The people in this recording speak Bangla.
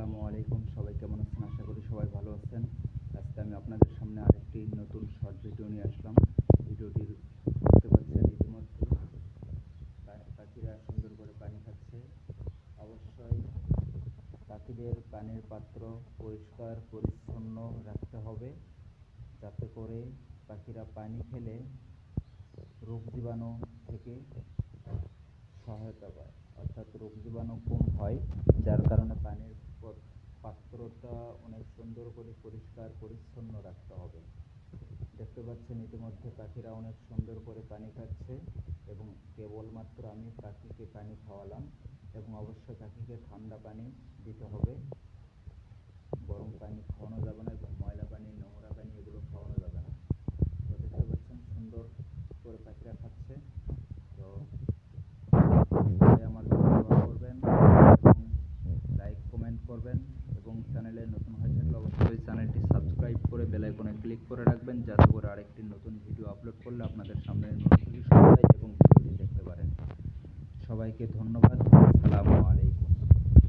আসসালামু আলাইকুম। সবাই কেমন আছেন? আশা করি সবাই ভালো আছেন। আজকে আমি আপনাদের সামনে আরেকটি নতুন শর্ট ভিডিও নিয়ে আসলাম। ভিডিওটির দেখতে পাচ্ছেন ইতিমধ্যে পাখিরা সুন্দর করে পানি খাচ্ছে। অবশ্যই পাখিদের পানির পাত্র পরিষ্কার পরিচ্ছন্ন রাখতে হবে, যাতে করে পাখিরা পানি খেলে রোগ জীবাণু থেকে সহায়তা পায়, অর্থাৎ রোগ জীবাণু কম হয়, যার কারণে পানির পাত্রটা অনেক সুন্দর করে পরিষ্কার পরিচ্ছন্ন রাখতে হবে। দেখতে পাচ্ছেন ইতিমধ্যে পাখিরা অনেক সুন্দর করে পানি খাচ্ছে এবং কেবলমাত্র আমি পাখিকে পানি খাওয়ালাম। এবং অবশ্যই পাখিকে ঠান্ডা পানি দিতে হবে, গরম পানি খাওয়ানো যাবে না এবং ময়লা পানি নোংরা পানি এগুলো খাওয়ানো যাবে না। তো দেখতে পাচ্ছেন সুন্দর করে পাখিরা খাচ্ছে। তো সবাই আমার জন্য দোয়া করবেন এবং লাইক কমেন্ট করবেন এবং চ্যানেলে নতুন হয়ে থাকলে অবশ্যই চ্যানেলটি সাবস্ক্রাইব করে বেল আইকনে ক্লিক করে রাখবেন, যাতে করে আরেকটি নতুন ভিডিও আপলোড করলে আপনাদের সামনে নোটিফিকেশন যায় এবং ভিডিওটি দেখতে পারেন। সবাইকে ধন্যবাদ। আসসালামু আলাইকুম।